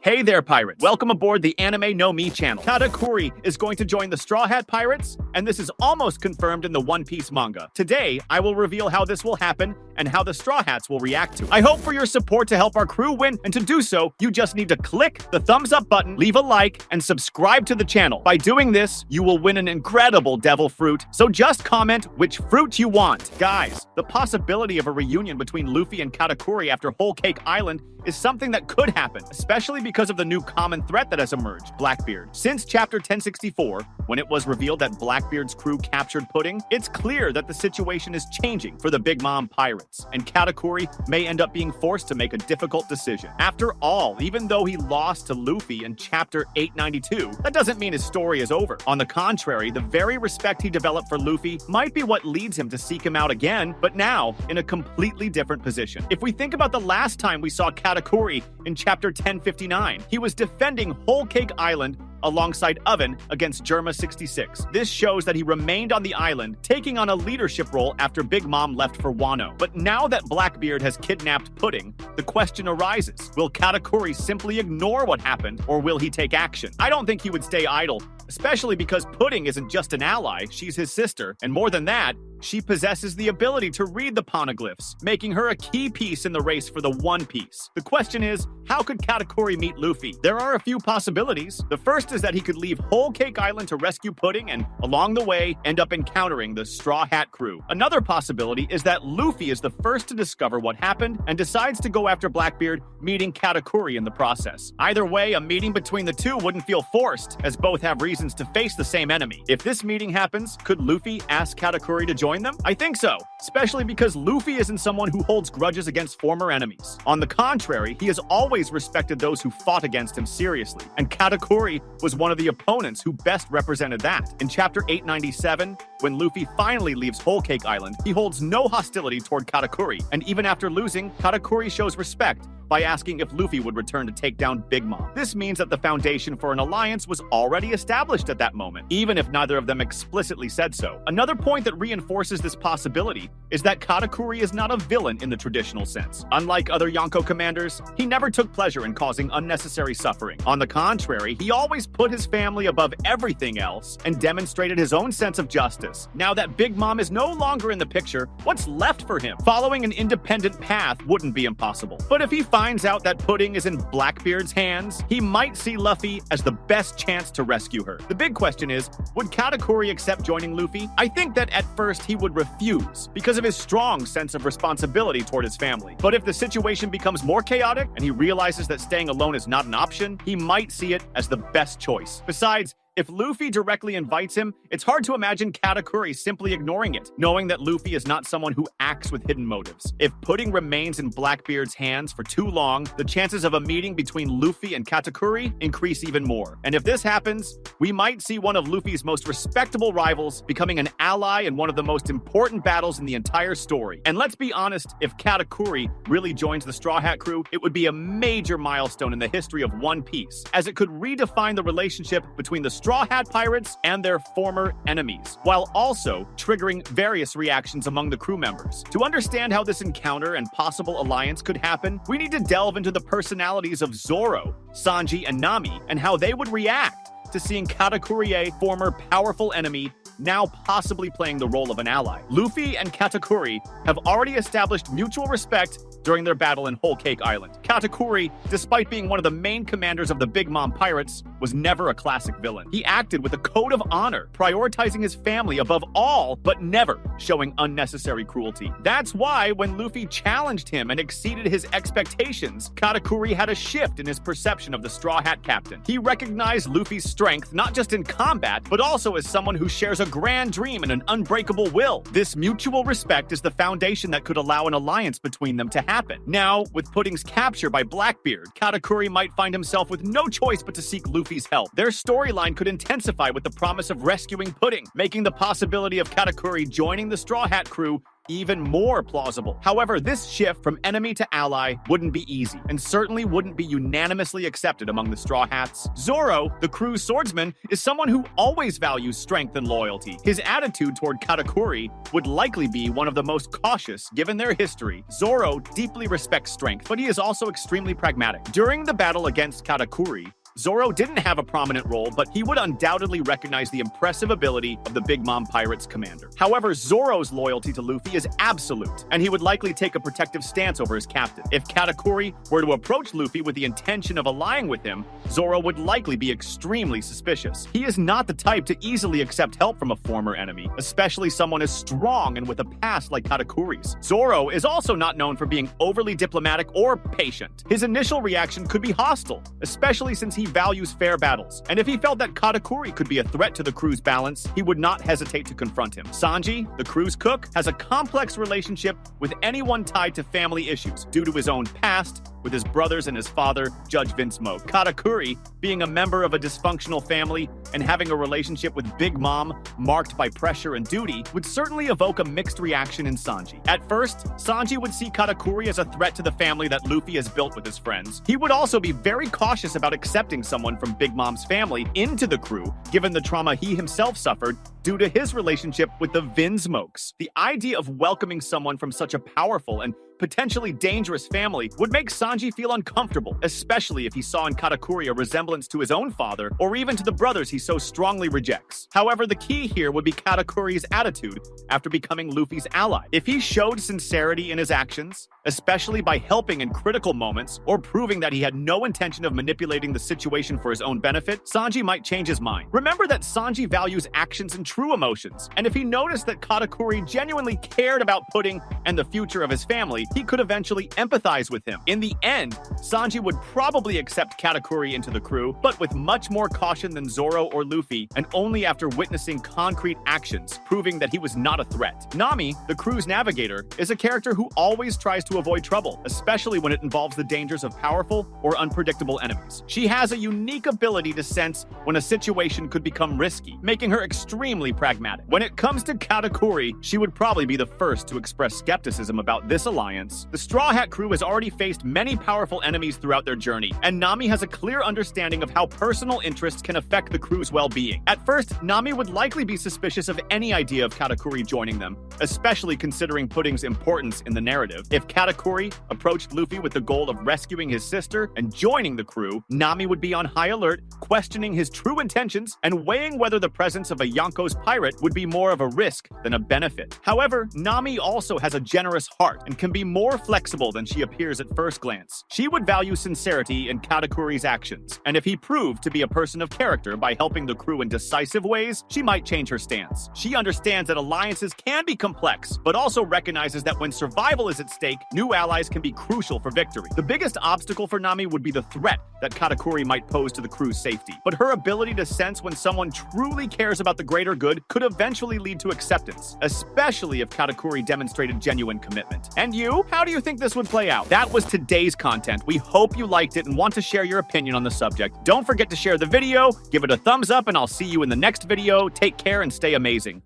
Hey there, pirates! Welcome aboard the Anime No Mi channel. Katakuri is going to join the Straw Hat Pirates, and this is almost confirmed in the One Piece manga. Today, I will reveal how this will happen and how the Straw Hats will react to it. I hope for your support to help our crew win, and to do so, you just need to click the thumbs up button, leave a like, and subscribe to the channel. By doing this, you will win an incredible devil fruit, so just comment which fruit you want. Guys, the possibility of a reunion between Luffy and Katakuri after Whole Cake Island is something that could happen, especially because of the new common threat that has emerged, Blackbeard. Since chapter 1064, when it was revealed that Blackbeard's crew captured Pudding, it's clear that the situation is changing for the Big Mom pirates, and Katakuri may end up being forced to make a difficult decision. After all, even though he lost to Luffy in chapter 892, that doesn't mean his story is over. On the contrary, the very respect he developed for Luffy might be what leads him to seek him out again, but now in a completely different position. If we think about the last time we saw Katakuri in chapter 1059, he was defending Whole Cake Island alongside Oven against Germa 66. This shows that he remained on the island, taking on a leadership role after Big Mom left for Wano. But now that Blackbeard has kidnapped Pudding, the question arises, will Katakuri simply ignore what happened, or will he take action? I don't think he would stay idle, especially because Pudding isn't just an ally, she's his sister, and more than that, she possesses the ability to read the poneglyphs, making her a key piece in the race for the One Piece. The question is, how could Katakuri meet Luffy? There are a few possibilities. The first is that he could leave Whole Cake Island to rescue Pudding and, along the way, end up encountering the Straw Hat crew. Another possibility is that Luffy is the first to discover what happened and decides to go after Blackbeard, meeting Katakuri in the process. Either way, a meeting between the two wouldn't feel forced, as both have reasons to face the same enemy. If this meeting happens, could Luffy ask Katakuri to join them? I think so, especially because Luffy isn't someone who holds grudges against former enemies. On the contrary, he has always respected those who fought against him seriously, and Katakuri was one of the opponents who best represented that. In chapter 897, when Luffy finally leaves Whole Cake Island, he holds no hostility toward Katakuri, and even after losing, Katakuri shows respect by asking if Luffy would return to take down Big Mom. This means that the foundation for an alliance was already established at that moment, even if neither of them explicitly said so. Another point that reinforces this possibility is that Katakuri is not a villain in the traditional sense. Unlike other Yonko commanders, he never took pleasure in causing unnecessary suffering. On the contrary, he always put his family above everything else and demonstrated his own sense of justice. Now that Big Mom is no longer in the picture, what's left for him? Following an independent path wouldn't be impossible. But if he finds out that Pudding is in Blackbeard's hands, he might see Luffy as the best chance to rescue her. The big question is, would Katakuri accept joining Luffy? I think that at first he would refuse, because of his strong sense of responsibility toward his family. But if the situation becomes more chaotic, and he realizes that staying alone is not an option, he might see it as the best choice. Besides, if Luffy directly invites him, it's hard to imagine Katakuri simply ignoring it, knowing that Luffy is not someone who acts with hidden motives. If Pudding remains in Blackbeard's hands for too long, the chances of a meeting between Luffy and Katakuri increase even more. And if this happens, we might see one of Luffy's most respectable rivals becoming an ally in one of the most important battles in the entire story. And let's be honest, if Katakuri really joins the Straw Hat crew, it would be a major milestone in the history of One Piece, as it could redefine the relationship between the Straw Hat Pirates and their former enemies, while also triggering various reactions among the crew members. To understand how this encounter and possible alliance could happen, we need to delve into the personalities of Zoro, Sanji, and Nami, and how they would react to seeing Katakuri, a former powerful enemy, now possibly playing the role of an ally. Luffy and Katakuri have already established mutual respect during their battle in Whole Cake Island. Katakuri, despite being one of the main commanders of the Big Mom pirates, was never a classic villain. He acted with a code of honor, prioritizing his family above all, but never showing unnecessary cruelty. That's why when Luffy challenged him and exceeded his expectations, Katakuri had a shift in his perception of the Straw Hat captain. He recognized Luffy's strength not just in combat, but also as someone who shares a grand dream and an unbreakable will. This mutual respect is the foundation that could allow an alliance between them to happen. Now, with Pudding's capture by Blackbeard, Katakuri might find himself with no choice but to seek Luffy's help. Their storyline could intensify with the promise of rescuing Pudding, making the possibility of Katakuri joining the Straw Hat crew even more plausible. However, this shift from enemy to ally wouldn't be easy, and certainly wouldn't be unanimously accepted among the Straw Hats. Zoro, the crew's swordsman, is someone who always values strength and loyalty. His attitude toward Katakuri would likely be one of the most cautious given their history. Zoro deeply respects strength, but he is also extremely pragmatic. During the battle against Katakuri, Zoro didn't have a prominent role, but he would undoubtedly recognize the impressive ability of the Big Mom Pirates commander. However, Zoro's loyalty to Luffy is absolute, and he would likely take a protective stance over his captain. If Katakuri were to approach Luffy with the intention of allying with him, Zoro would likely be extremely suspicious. He is not the type to easily accept help from a former enemy, especially someone as strong and with a past like Katakuri's. Zoro is also not known for being overly diplomatic or patient. His initial reaction could be hostile, especially since he values fair battles, and if he felt that Katakuri could be a threat to the crew's balance, he would not hesitate to confront him. Sanji, the crew's cook, has a complex relationship with anyone tied to family issues due to his own past with his brothers and his father, Judge Vince Moke. Katakuri, being a member of a dysfunctional family and having a relationship with Big Mom marked by pressure and duty, would certainly evoke a mixed reaction in Sanji. At first, Sanji would see Katakuri as a threat to the family that Luffy has built with his friends. He would also be very cautious about accepting someone from Big Mom's family into the crew, given the trauma he himself suffered due to his relationship with the Vinsmokes. The idea of welcoming someone from such a powerful and potentially dangerous family would make Sanji feel uncomfortable, especially if he saw in Katakuri a resemblance to his own father or even to the brothers he so strongly rejects. However, the key here would be Katakuri's attitude after becoming Luffy's ally. If he showed sincerity in his actions, especially by helping in critical moments or proving that he had no intention of manipulating the situation for his own benefit, Sanji might change his mind. Remember that Sanji values actions and true emotions, and if he noticed that Katakuri genuinely cared about Pudding and the future of his family, he could eventually empathize with him. In the end, Sanji would probably accept Katakuri into the crew, but with much more caution than Zoro or Luffy, and only after witnessing concrete actions, proving that he was not a threat. Nami, the crew's navigator, is a character who always tries to avoid trouble, especially when it involves the dangers of powerful or unpredictable enemies. She has a unique ability to sense when a situation could become risky, making her extremely pragmatic. When it comes to Katakuri, she would probably be the first to express skepticism about this alliance. The Straw Hat crew has already faced many powerful enemies throughout their journey, and Nami has a clear understanding of how personal interests can affect the crew's well-being. At first, Nami would likely be suspicious of any idea of Katakuri joining them, especially considering Pudding's importance in the narrative. If Katakuri approached Luffy with the goal of rescuing his sister and joining the crew, Nami would be on high alert, questioning his true intentions and weighing whether the presence of a Yonko's pirate would be more of a risk than a benefit. However, Nami also has a generous heart and can be more flexible than she appears at first glance. She would value sincerity in Katakuri's actions, and if he proved to be a person of character by helping the crew in decisive ways, she might change her stance. She understands that alliances can be complex, but also recognizes that when survival is at stake, new allies can be crucial for victory. The biggest obstacle for Nami would be the threat that Katakuri might pose to the crew's safety, but her ability to sense when someone truly cares about the greater good could eventually lead to acceptance, especially if Katakuri demonstrated genuine commitment. And you? How do you think this would play out? That was today's content. We hope you liked it and want to share your opinion on the subject. Don't forget to share the video, give it a thumbs up, and I'll see you in the next video. Take care and stay amazing.